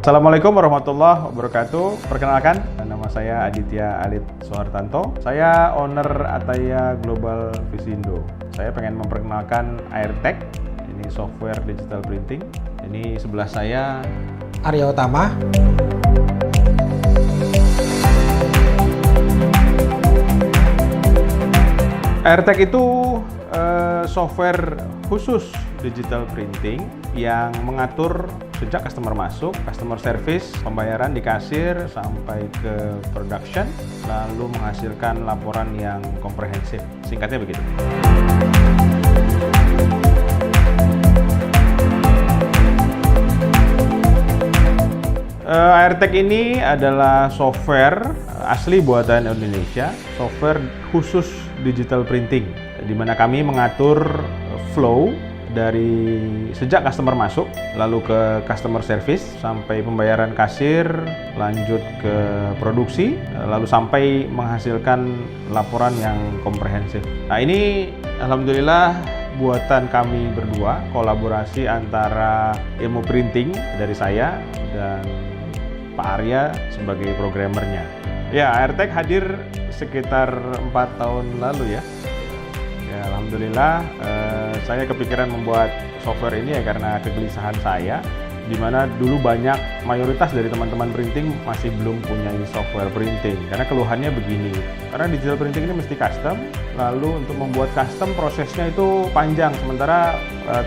Assalamualaikum warahmatullahi wabarakatuh. Perkenalkan, nama saya Aditya Alit Soehartanto. Saya owner Ataya Global Visindo. Saya pengen memperkenalkan Airtech. Ini software digital printing. Ini sebelah saya Arya Utama. Airtech itu software khusus digital printing yang mengatur sejak customer masuk, customer service, pembayaran di kasir, sampai ke production, lalu menghasilkan laporan yang komprehensif. Singkatnya begitu. Airtech ini adalah software asli buatan Indonesia, software khusus digital printing, di mana kami mengatur flow dari sejak customer masuk, lalu ke customer service, sampai pembayaran kasir, lanjut ke produksi, lalu sampai menghasilkan laporan yang komprehensif. Nah, ini alhamdulillah buatan kami berdua, kolaborasi antara ilmu printing dari saya dan Pak Arya sebagai programmernya. Ya, Airtech hadir sekitar 4 tahun lalu ya. Ya, alhamdulillah saya kepikiran membuat software ini ya karena kegelisahan saya, di mana dulu mayoritas dari teman-teman printing masih belum punya software printing. Karena keluhannya begini, karena digital printing ini mesti custom, lalu untuk membuat custom prosesnya itu panjang, sementara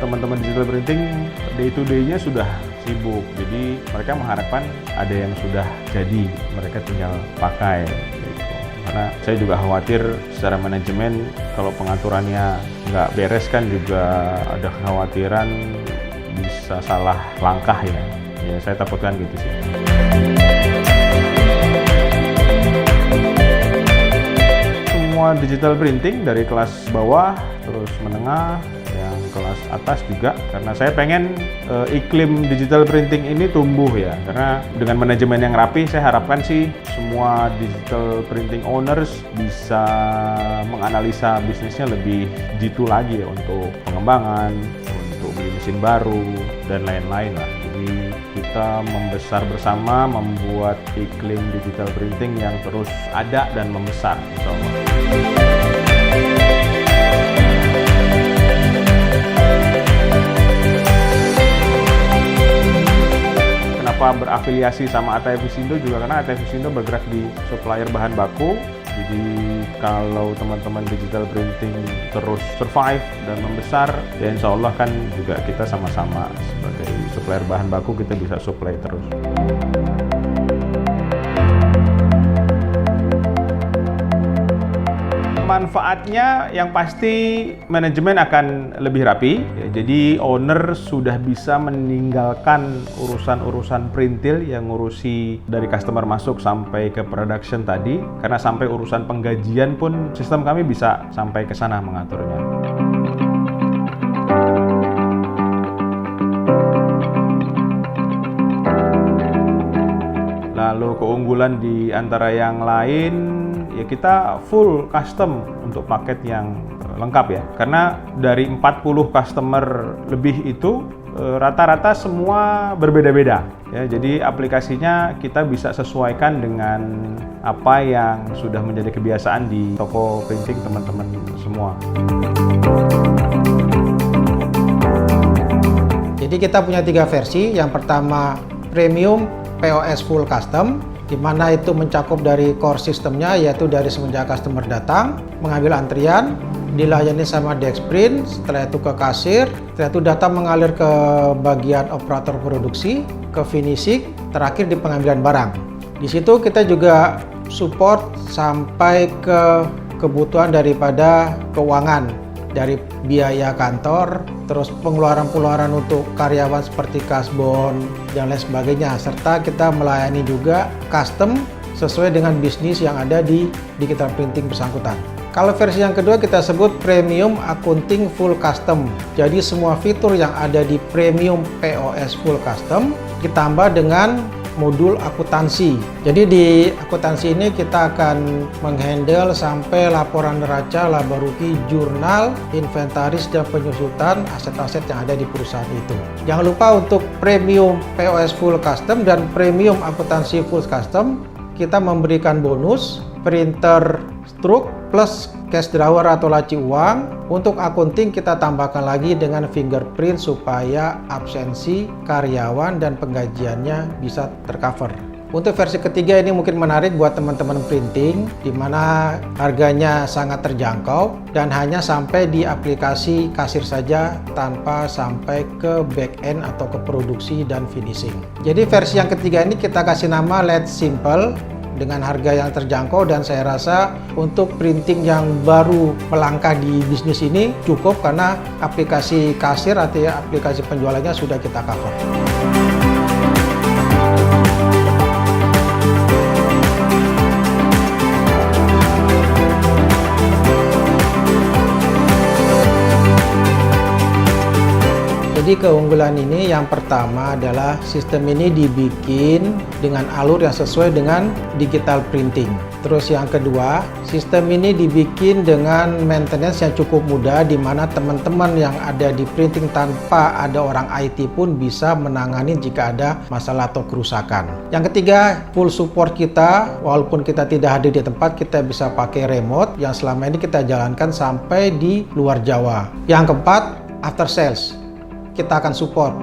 teman-teman digital printing day to day-nya sudah sibuk. Jadi mereka mengharapkan ada yang sudah jadi, mereka tinggal pakai. Karena saya juga khawatir secara manajemen kalau pengaturannya nggak beres kan juga ada kekhawatiran bisa salah langkah ya. Ya saya takutkan gitu sih. Semua digital printing dari kelas bawah terus menengah, yang kelas atas juga, karena saya pengen iklim digital printing ini tumbuh ya, karena dengan manajemen yang rapi saya harapkan sih semua digital printing owners bisa menganalisa bisnisnya lebih jitu lagi ya, untuk pengembangan, untuk beli mesin baru dan lain-lain lah. Jadi kita membesar bersama, membuat iklim digital printing yang terus ada dan membesar, insya Allah. Berafiliasi sama Ataya Visindo juga karena Ataya Visindo bergerak di supplier bahan baku. Jadi kalau teman-teman digital printing terus survive dan membesar, ya insya Allah kan juga kita sama-sama sebagai supplier bahan baku kita bisa supply terus. Manfaatnya yang pasti manajemen akan lebih rapi ya, jadi owner sudah bisa meninggalkan urusan-urusan printil yang ngurusi dari customer masuk sampai ke production tadi, karena sampai urusan penggajian pun sistem kami bisa sampai ke sana mengaturnya. Lalu keunggulan di antara yang lain ya, kita full custom untuk paket yang lengkap ya, karena dari 40 customer lebih itu rata-rata semua berbeda-beda ya, jadi aplikasinya kita bisa sesuaikan dengan apa yang sudah menjadi kebiasaan di toko printing teman-teman semua. Jadi kita punya 3 versi. Yang pertama Premium POS Full Custom, di mana itu mencakup dari core sistemnya, yaitu dari semenjak customer datang, mengambil antrian, dilayani sama Dexprint, setelah itu ke kasir, setelah itu data mengalir ke bagian operator produksi, ke finishing, terakhir di pengambilan barang. Di situ kita juga support sampai ke kebutuhan daripada keuangan, dari biaya kantor, terus pengeluaran-pengeluaran untuk karyawan seperti kasbon dan lain sebagainya, serta kita melayani juga custom sesuai dengan bisnis yang ada di digital printing bersangkutan. Kalau versi yang kedua kita sebut Premium Accounting Full Custom. Jadi semua fitur yang ada di Premium POS Full Custom ditambah dengan modul akuntansi. Jadi di akuntansi ini kita akan menghandle sampai laporan neraca, laba rugi, jurnal, inventaris, dan penyusutan aset-aset yang ada di perusahaan itu. Jangan lupa untuk premium POS full custom dan premium akuntansi full custom, kita memberikan bonus printer struk plus cash drawer atau laci uang. Untuk akunting kita tambahkan lagi dengan fingerprint supaya absensi karyawan dan penggajiannya bisa tercover. Untuk versi ketiga ini mungkin menarik buat teman-teman printing, di mana harganya sangat terjangkau dan hanya sampai di aplikasi kasir saja tanpa sampai ke back end atau ke produksi dan finishing. Jadi versi yang ketiga ini kita kasih nama Let's Simple dengan harga yang terjangkau, dan saya rasa untuk printing yang baru melangkah di bisnis ini cukup karena aplikasi kasir atau aplikasi penjualannya sudah kita cover. Jadi keunggulan ini yang pertama adalah sistem ini dibikin dengan alur yang sesuai dengan digital printing. Terus yang kedua, sistem ini dibikin dengan maintenance yang cukup mudah, di mana teman-teman yang ada di printing tanpa ada orang IT pun bisa menangani jika ada masalah atau kerusakan. Yang ketiga, full support kita, walaupun kita tidak hadir di tempat, kita bisa pakai remote yang selama ini kita jalankan sampai di luar Jawa. Yang keempat, after sales. Kita akan support